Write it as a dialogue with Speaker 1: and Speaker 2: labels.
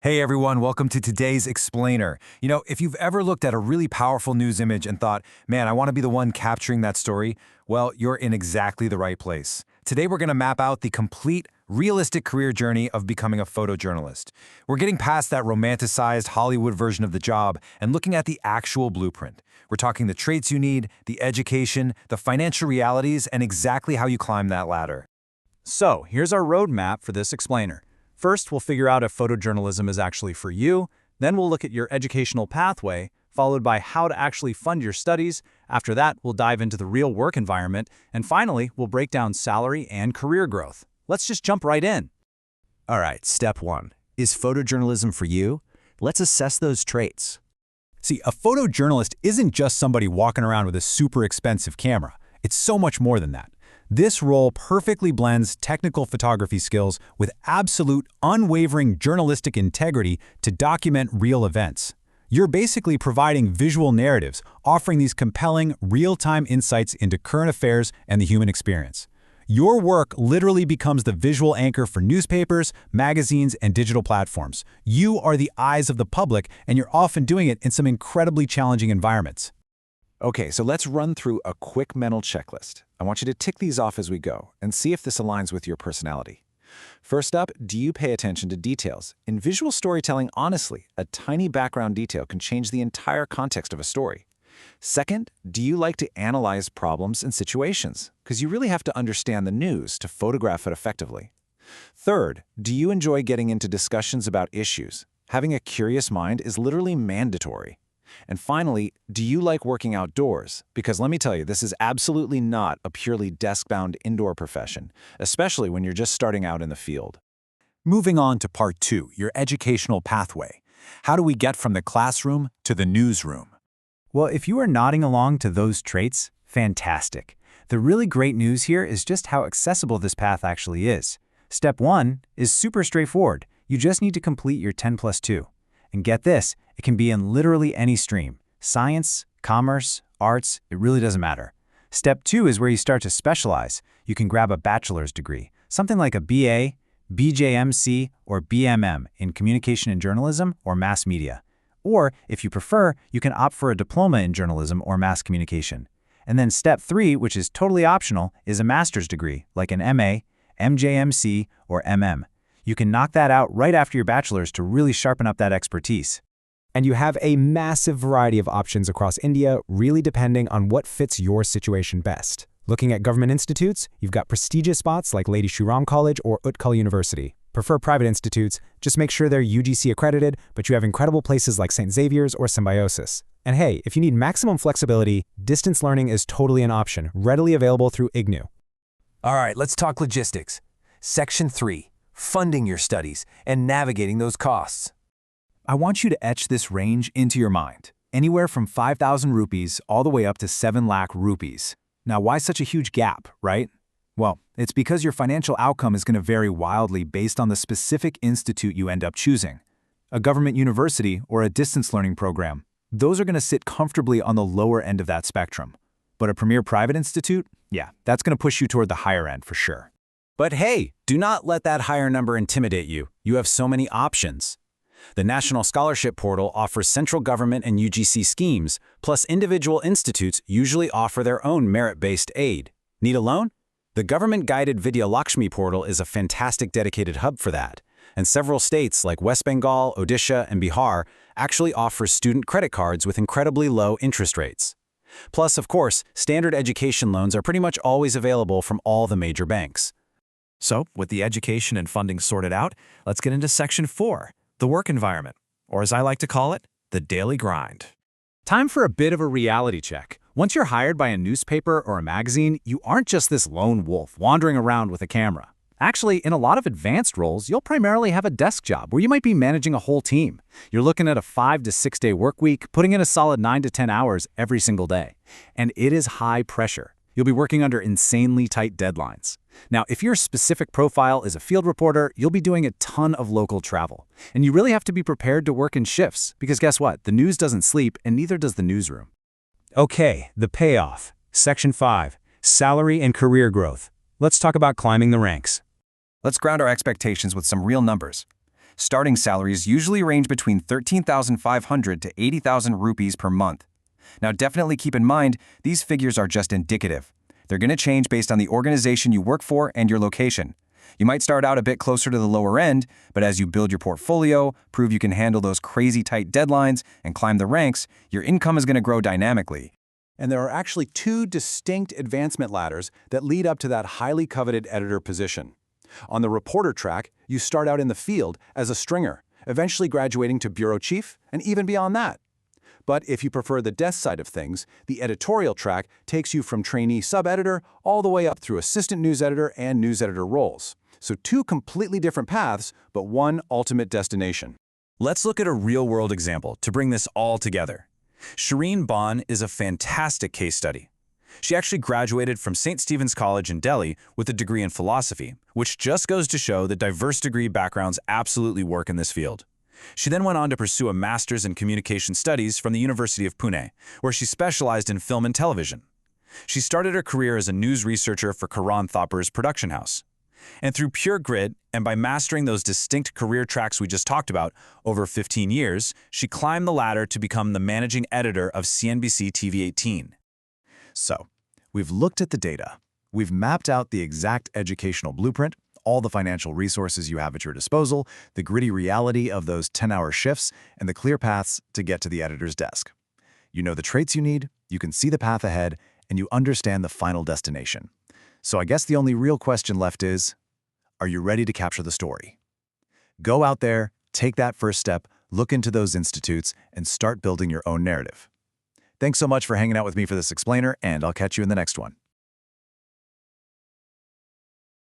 Speaker 1: Hey everyone, welcome to today's Explainer. If you've ever looked at a really powerful news image and thought, man, I want to be the one capturing that story, well, you're in exactly the right place. Today we're going to map out the complete, realistic career journey of becoming a photojournalist. We're getting past that romanticized Hollywood version of the job and looking at the actual blueprint. We're talking the traits you need, the education, the financial realities, and exactly how you climb that ladder.
Speaker 2: So, here's our roadmap for this explainer. First, we'll figure out if photojournalism is actually for you. Then we'll look at your educational pathway, followed by how to actually fund your studies. After that, we'll dive into the real work environment. And finally, we'll break down salary and career growth. Let's just jump right in.
Speaker 3: All right, step one. Is photojournalism for you? Let's assess those traits.
Speaker 4: See, a photojournalist isn't just somebody walking around with a super expensive camera. It's so much more than that. This role perfectly blends technical photography skills with absolute, unwavering journalistic integrity to document real events. You're basically providing visual narratives, offering these compelling, real-time insights into current affairs and the human experience. Your work literally becomes the visual anchor for newspapers, magazines, and digital platforms. You are the eyes of the public, and you're often doing it in some incredibly challenging environments.
Speaker 1: Okay, so let's run through a quick mental checklist. I want you to tick these off as we go and see if this aligns with your personality. First up, do you pay attention to details? In visual storytelling, honestly, a tiny background detail can change the entire context of a story. Second, do you like to analyze problems and situations? Because you really have to understand the news to photograph it effectively. Third, do you enjoy getting into discussions about issues? Having a curious mind is literally mandatory. And finally, do you like working outdoors? Because let me tell you, this is absolutely not a purely desk-bound indoor profession, especially when you're just starting out in the field.
Speaker 4: Moving on to part 2, your educational pathway. How do we get from the classroom to the newsroom?
Speaker 2: Well, if you are nodding along to those traits, fantastic. The really great news here is just how accessible this path actually is. Step 1 is super straightforward. You just need to complete your 10+2. And get this, it can be in literally any stream. Science, commerce, arts, it really doesn't matter. Step 2 is where you start to specialize. You can grab a bachelor's degree, something like a BA, BJMC, or BMM in communication and journalism or mass media. Or, if you prefer, you can opt for a diploma in journalism or mass communication. And then step 3, which is totally optional, is a master's degree, like an MA, MJMC, or MM. You can knock that out right after your bachelor's to really sharpen up that expertise.
Speaker 5: And you have a massive variety of options across India, really depending on what fits your situation best. Looking at government institutes, you've got prestigious spots like Lady Shri Ram College or Utkal University. Prefer private institutes, just make sure they're UGC accredited, but you have incredible places like St. Xavier's or Symbiosis. And hey, if you need maximum flexibility, distance learning is totally an option, readily available through IGNU.
Speaker 3: All right, let's talk logistics. Section 3, funding your studies and navigating those costs.
Speaker 1: I want you to etch this range into your mind. Anywhere from 5,000 rupees all the way up to 7 lakh rupees. Now, why such a huge gap, right? Well, it's because your financial outcome is going to vary wildly based on the specific institute you end up choosing. A government university or a distance learning program, those are going to sit comfortably on the lower end of that spectrum. But a premier private institute, yeah, that's going to push you toward the higher end for sure.
Speaker 2: But hey, do not let that higher number intimidate you. You have so many options. The National Scholarship Portal offers central government and UGC schemes, plus individual institutes usually offer their own merit-based aid. Need a loan? The government-guided Vidya Lakshmi portal is a fantastic dedicated hub for that. And several states like West Bengal, Odisha, and Bihar actually offer student credit cards with incredibly low interest rates. Plus, of course, standard education loans are pretty much always available from all the major banks.
Speaker 3: So, with the education and funding sorted out, let's get into Section 4, the work environment, or as I like to call it, the daily grind.
Speaker 2: Time for a bit of a reality check. Once you're hired by a newspaper or a magazine, you aren't just this lone wolf wandering around with a camera. Actually, in a lot of advanced roles, you'll primarily have a desk job where you might be managing a whole team. You're looking at a 5 to 6 day work week, putting in a solid 9 to 10 hours every single day. And it is high pressure. You'll be working under insanely tight deadlines. Now, if your specific profile is a field reporter, you'll be doing a ton of local travel. And you really have to be prepared to work in shifts, because guess what? The news doesn't sleep, and neither does the newsroom.
Speaker 4: Okay, the payoff. Section 5, salary and career growth. Let's talk about climbing the ranks.
Speaker 1: Let's ground our expectations with some real numbers.
Speaker 6: Starting salaries usually range between 13,500 to 80,000 rupees per month. Now, definitely keep in mind, these figures are just indicative. They're going to change based on the organization you work for and your location. You might start out a bit closer to the lower end, but as you build your portfolio, prove you can handle those crazy tight deadlines, and climb the ranks, your income is going to grow dynamically.
Speaker 1: And there are actually two distinct advancement ladders that lead up to that highly coveted editor position. On the reporter track, you start out in the field as a stringer, eventually graduating to bureau chief and even beyond that. But if you prefer the desk side of things, the editorial track takes you from trainee sub-editor all the way up through assistant news editor and news editor roles. So two completely different paths, but one ultimate destination.
Speaker 3: Let's look at a real-world example to bring this all together. Shireen Bhan is a fantastic case study. She actually graduated from St. Stephen's College in Delhi with a degree in philosophy, which just goes to show that diverse degree backgrounds absolutely work in this field. She then went on to pursue a master's in communication studies from the University of Pune, where she specialized in film and television. She started her career as a news researcher for Karan Thapur's production house. And through pure grit, and by mastering those distinct career tracks we just talked about over 15 years, she climbed the ladder to become the managing editor of CNBC TV 18.
Speaker 7: So, we've looked at the data. We've mapped out the exact educational blueprint, all the financial resources you have at your disposal, the gritty reality of those 10-hour shifts, and the clear paths to get to the editor's desk. You know the traits you need, you can see the path ahead, and you understand the final destination. So I guess the only real question left is, are you ready to capture the story? Go out there, take that first step, look into those institutes, and start building your own narrative. Thanks so much for hanging out with me for this explainer, and I'll catch you in the next one.